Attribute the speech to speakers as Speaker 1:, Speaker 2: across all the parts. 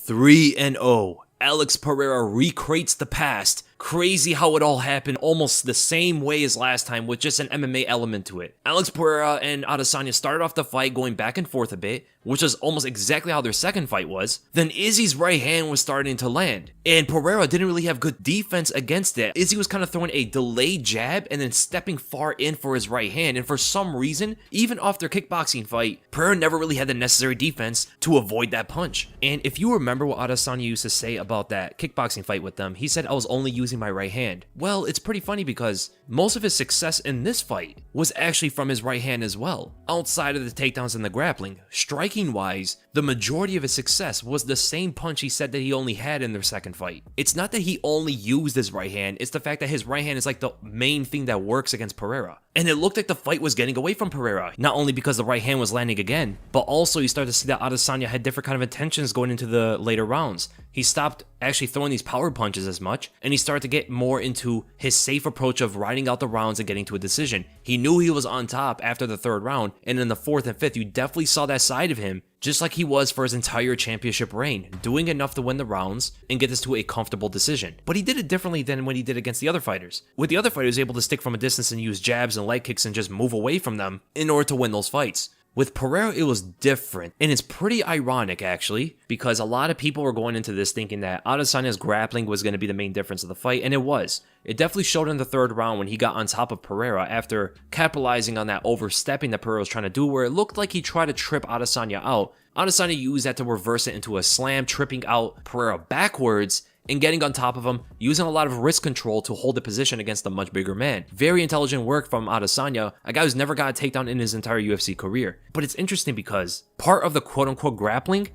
Speaker 1: 3-0. Alex Pereira recreates the past. Crazy how it all happened almost the same way as last time with just an MMA element to it. Alex Pereira and Adesanya started off the fight going back and forth a bit, which is almost exactly how their second fight was. Then Izzy's right hand was starting to land, and Pereira didn't really have good defense against it. Izzy was kind of throwing a delayed jab and then stepping far in for his right hand, and for some reason, even off their kickboxing fight, Pereira never really had the necessary defense to avoid that punch. And if you remember what Adesanya used to say about that kickboxing fight with them, he said, "I was only using my right hand." Well, it's pretty funny because most of his success in this fight was actually from his right hand as well. Outside of the takedowns and the grappling, striking wise, the majority of his success was the same punch he said that he only had in their second fight. It's not that he only used his right hand, it's the fact that his right hand is like the main thing that works against Pereira. And it looked like the fight was getting away from Pereira, not only because the right hand was landing again, but also you started to see that Adesanya had different kind of intentions going into the later rounds. He stopped actually throwing these power punches as much, and he started to get more into his safe approach of riding out the rounds and getting to a decision. He knew he was on top after the third round, and in the fourth and fifth, you definitely saw that side of him, just like he was for his entire championship reign, doing enough to win the rounds and get this to a comfortable decision. But he did it differently than when he did against the other fighters. With the other fighters, he was able to stick from a distance and use jabs and leg kicks and just move away from them in order to win those fights. With Pereira, it was different, and it's pretty ironic actually, because a lot of people were going into this thinking that Adesanya's grappling was going to be the main difference of the fight, and it was. It definitely showed in the third round when he got on top of Pereira after capitalizing on that overstepping that Pereira was trying to do, where it looked like he tried to trip Adesanya out. Adesanya used that to reverse it into a slam, tripping out Pereira backwards and getting on top of him, using a lot of wrist control to hold the position against a much bigger man. Very intelligent work from Adesanya, a guy who's never got a takedown in his entire UFC career. But it's interesting because part of the quote-unquote grappling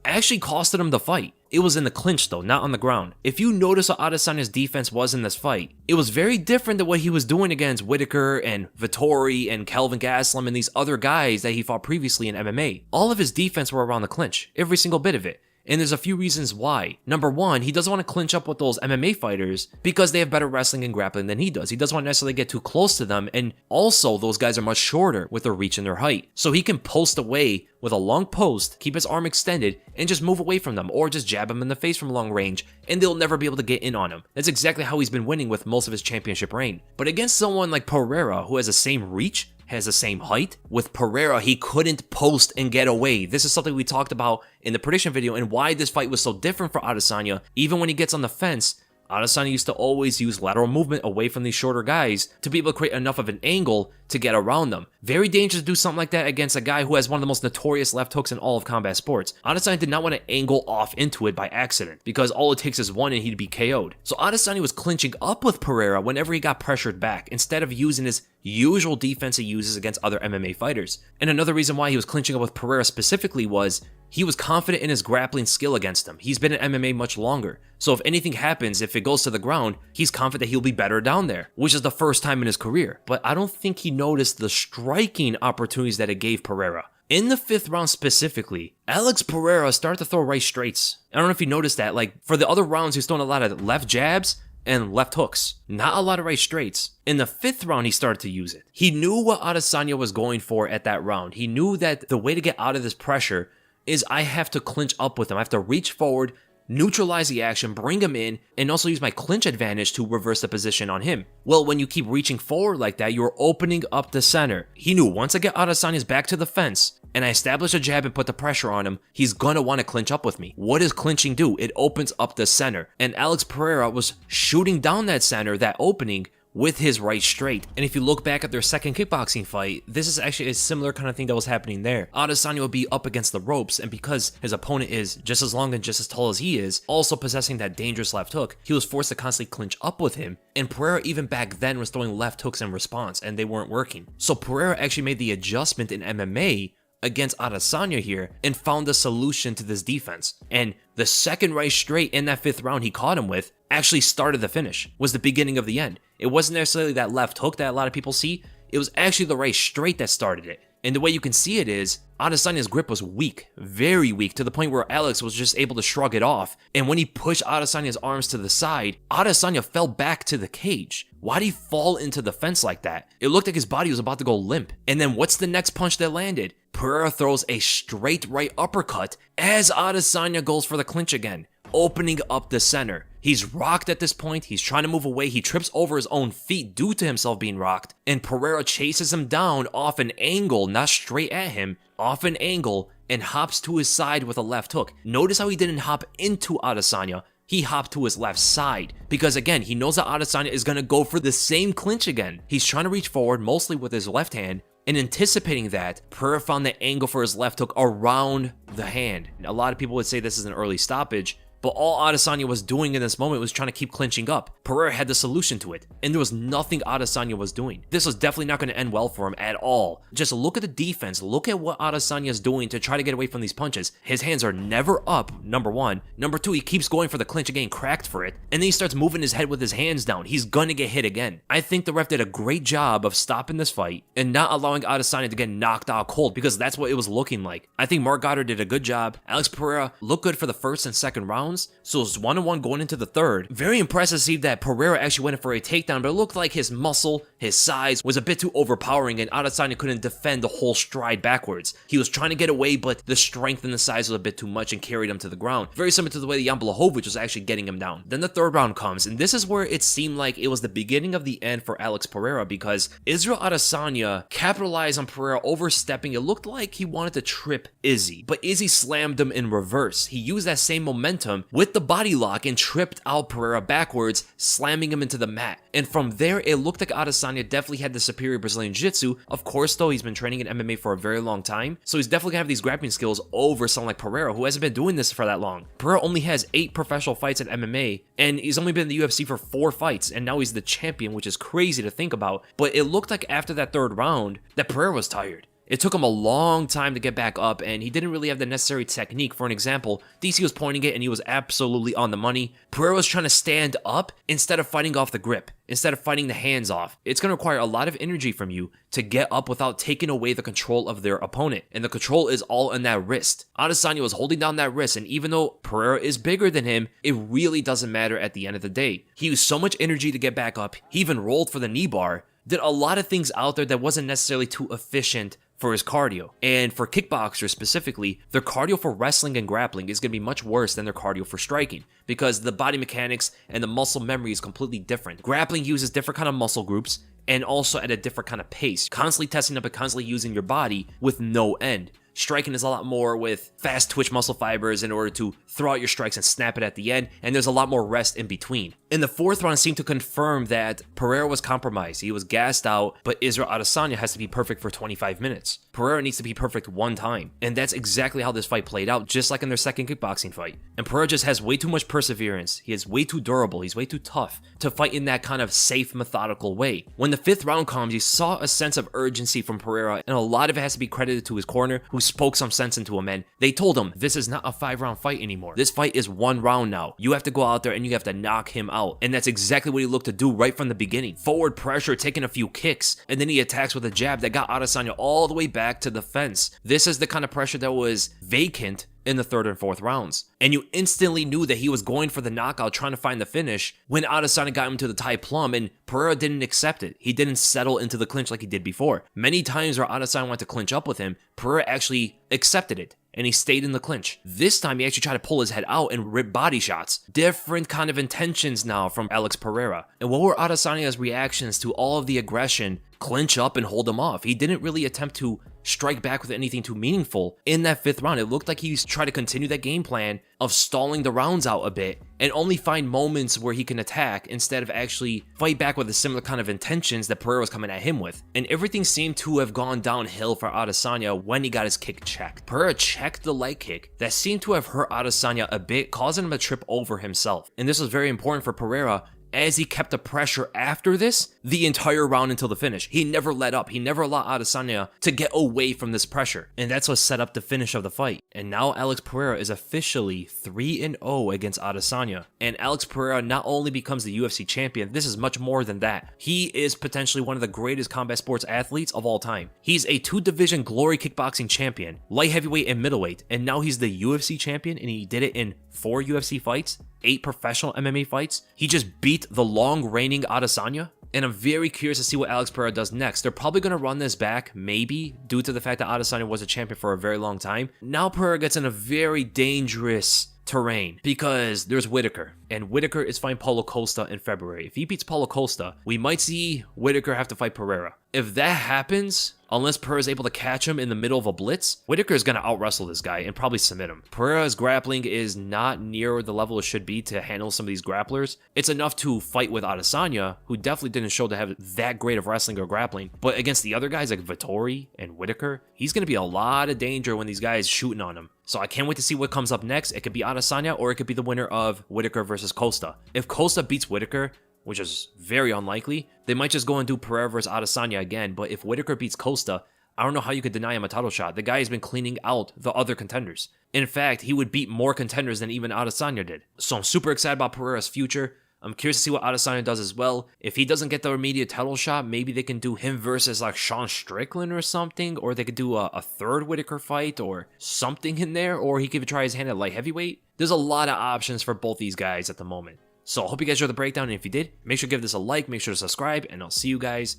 Speaker 1: actually costed him the fight. It was in the clinch though, not on the ground. If you notice what Adesanya's defense was in this fight, it was very different than what he was doing against Whitaker and Vettori and Kelvin Gastelum and these other guys that he fought previously in MMA. All of his defense were around the clinch, every single bit of it. And there's a few reasons why. Number one, he doesn't want to clinch up with those MMA fighters because they have better wrestling and grappling than he does. He doesn't want to necessarily get too close to them, and also those guys are much shorter with their reach and their height. So he can post away with a long post, keep his arm extended, and just move away from them, or just jab him in the face from long range, and they'll never be able to get in on him. That's exactly how he's been winning with most of his championship reign. But against someone like Pereira, who has the same reach, has the same height, with Pereira, he couldn't post and get away. This is something we talked about in the prediction video and why this fight was so different for Adesanya. Even when he gets on the fence, Adesanya used to always use lateral movement away from these shorter guys to be able to create enough of an angle to get around them. Very dangerous to do something like that against a guy who has one of the most notorious left hooks in all of combat sports. Adesanya did not want to angle off into it by accident, because all it takes is one and he'd be KO'd. So Adesanya was clinching up with Pereira whenever he got pressured back, instead of using his usual defense he uses against other MMA fighters. And another reason why he was clinching up with Pereira specifically was he was confident in his grappling skill against him. He's been in MMA much longer. So if anything happens, if it goes to the ground, he's confident he'll be better down there, which is the first time in his career. But I don't think he noticed the striking opportunities that it gave Pereira. In the fifth round specifically, Alex Pereira started to throw right straights. I don't know if you noticed that. Like, for the other rounds, he was throwing a lot of left jabs and left hooks, not a lot of right straights. In the fifth round, he started to use it. He knew what Adesanya was going for at that round. He knew that the way to get out of this pressure is I have to clinch up with him. I have to reach forward, neutralize the action, bring him in, and also use my clinch advantage to reverse the position on him. Well, when you keep reaching forward like that, you're opening up the center. He knew once I get Adesanya's back to the fence and I establish a jab and put the pressure on him, he's gonna want to clinch up with me. What does clinching do? It opens up the center. And Alex Pereira was shooting down that center, that opening, with his right straight. And if you look back at their second kickboxing fight, this is actually a similar kind of thing that was happening there. Adesanya would be up against the ropes, and because his opponent is just as long and just as tall as he is, also possessing that dangerous left hook, he was forced to constantly clinch up with him, and Pereira even back then was throwing left hooks in response, and they weren't working. So Pereira actually made the adjustment in MMA against Adesanya here and found the solution to this defense. And the second right straight in that fifth round he caught him with actually started the finish, was the beginning of the end. It wasn't necessarily that left hook that a lot of people see, it was actually the right straight that started it. And the way you can see it is, Adesanya's grip was weak, very weak, to the point where Alex was just able to shrug it off. And when he pushed Adesanya's arms to the side, Adesanya fell back to the cage. Why'd he fall into the fence like that? It looked like his body was about to go limp. And then what's the next punch that landed? Pereira throws a straight right uppercut as Adesanya goes for the clinch again, opening up the center. He's rocked at this point, he's trying to move away, he trips over his own feet due to himself being rocked, and Pereira chases him down off an angle, not straight at him, off an angle, and hops to his side with a left hook. Notice how he didn't hop into Adesanya, he hopped to his left side, because again, he knows that Adesanya is going to go for the same clinch again. He's trying to reach forward, mostly with his left hand, and anticipating that, Pereira found the angle for his left hook around the hand. A lot of people would say this is an early stoppage, but all Adesanya was doing in this moment was trying to keep clinching up. Pereira had the solution to it, and there was nothing Adesanya was doing. This was definitely not going to end well for him at all. Just look at the defense, look at what Adesanya is doing to try to get away from these punches. His hands are never up, number one. Number two, he keeps going for the clinch again, cracked for it, and then he starts moving his head with his hands down. He's gonna get hit again. I think the ref did a great job of stopping this fight and not allowing Adesanya to get knocked out cold, because that's what it was looking like. I think Mark Goddard did a good job. Alex Pereira looked good for the first and second rounds, so it's 1-1 going into the third. Very impressive to see that Pereira actually went in for a takedown, but it looked like his muscle, his size was a bit too overpowering, and Adesanya couldn't defend the whole stride backwards. He was trying to get away, but the strength and the size was a bit too much and carried him to the ground. Very similar to the way Jan Blachowicz was actually getting him down. Then the third round comes, and this is where it seemed like it was the beginning of the end for Alex Pereira, because Israel Adesanya capitalized on Pereira overstepping. It looked like he wanted to trip Izzy, but Izzy slammed him in reverse. He used that same momentum with the body lock and tripped out Pereira backwards, slamming him into the mat. And from there, it looked like Adesanya definitely had the superior Brazilian Jiu-Jitsu. Of course, though, he's been training in MMA for a very long time, so he's definitely gonna have these grappling skills over someone like Pereira, who hasn't been doing this for that long. Pereira only has 8 professional fights in MMA, and he's only been in the UFC for 4 fights, and now he's the champion, which is crazy to think about. But it looked like after that third round, that Pereira was tired. It took him a long time to get back up, and he didn't really have the necessary technique. For an example, DC was pointing it, and he was absolutely on the money. Pereira was trying to stand up instead of fighting off the grip, instead of fighting the hands off. It's going to require a lot of energy from you to get up without taking away the control of their opponent, and the control is all in that wrist. Adesanya was holding down that wrist, and even though Pereira is bigger than him, it really doesn't matter at the end of the day. He used so much energy to get back up, he even rolled for the knee bar, did a lot of things out there that wasn't necessarily too efficient for his cardio. And for kickboxers specifically, their cardio for wrestling and grappling is going to be much worse than their cardio for striking, because the body mechanics and the muscle memory is completely different. Grappling uses different kind of muscle groups and also at a different kind of pace, constantly testing up and constantly using your body with no end. Striking is a lot more with fast twitch muscle fibers in order to throw out your strikes and snap it at the end, and there's a lot more rest in between. In the fourth round, it seemed to confirm that Pereira was compromised. He was gassed out, but Israel Adesanya has to be perfect for 25 minutes. Pereira needs to be perfect one time, and that's exactly how this fight played out, just like in their second kickboxing fight. And Pereira just has way too much perseverance. He is way too durable. He's way too tough to fight in that kind of safe, methodical way. When the fifth round comes, you saw a sense of urgency from Pereira, and a lot of it has to be credited to his corner, who spoke some sense into him, and they told him, this is not a 5-round fight anymore. This fight is 1 round now. You have to go out there and you have to knock him out. And that's exactly what he looked to do right from the beginning. Forward pressure, taking a few kicks, and then he attacks with a jab that got Adesanya all the way back to the fence. This is the kind of pressure that was vacant in the third and fourth rounds. And you instantly knew that he was going for the knockout, trying to find the finish, when Adesanya got him to the Thai plum, and Pereira didn't accept it. He didn't settle into the clinch like he did before. Many times where Adesanya wanted to clinch up with him, Pereira actually accepted it, and he stayed in the clinch. This time, he actually tried to pull his head out and rip body shots. Different kind of intentions now from Alex Pereira. And what were Adesanya's reactions to all of the aggression? Clinch up and hold him off. He didn't really attempt to strike back with anything too meaningful in that fifth round. It looked like he tried to continue that game plan of stalling the rounds out a bit and only find moments where he can attack instead of actually fight back with a similar kind of intentions that Pereira was coming at him with. And everything seemed to have gone downhill for Adesanya when he got his kick checked. Pereira checked the leg kick that seemed to have hurt Adesanya a bit, causing him to trip over himself. And this was very important for Pereira, as he kept the pressure after this the entire round until the finish. He never let up. He never allowed Adesanya to get away from this pressure. And that's what set up the finish of the fight. And now Alex Pereira is officially 3-0 against Adesanya. And Alex Pereira not only becomes the UFC champion, this is much more than that. He is potentially one of the greatest combat sports athletes of all time. He's a 2-division glory kickboxing champion, light heavyweight and middleweight, and now he's the UFC champion, and he did it in 4 UFC fights, 8 professional MMA fights. He just beat the long reigning Adesanya. And I'm very curious to see what Alex Pereira does next. They're probably going to run this back, maybe, due to the fact that Adesanya was a champion for a very long time. Now Pereira gets in a very dangerous terrain because there's Whitaker, and Whitaker is fighting Paulo Costa in February. If he beats Paulo Costa, we might see Whitaker have to fight Pereira. If that happens, unless Pereira is able to catch him in the middle of a blitz, Whitaker is going to out-wrestle this guy and probably submit him. Pereira's grappling is not near the level it should be to handle some of these grapplers. It's enough to fight with Adesanya, who definitely didn't show to have that great of wrestling or grappling, but against the other guys like Vettori and Whitaker, he's going to be a lot of danger when these guys shooting on him. So I can't wait to see what comes up next. It could be Adesanya, or it could be the winner of Whitaker versus Costa. If Costa beats Whitaker, which is very unlikely, they might just go and do Pereira versus Adesanya again. But if Whitaker beats Costa, I don't know how you could deny him a title shot. The guy has been cleaning out the other contenders. In fact, he would beat more contenders than even Adesanya did. So I'm super excited about Pereira's future. I'm curious to see what Adesanya does as well. If he doesn't get the immediate title shot, maybe they can do him versus like Sean Strickland or something, or they could do a third Whitaker fight or something in there, or he could try his hand at light heavyweight. There's a lot of options for both these guys at the moment. So I hope you guys enjoyed the breakdown, and if you did, make sure to give this a like, make sure to subscribe, and I'll see you guys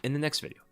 Speaker 1: in the next video.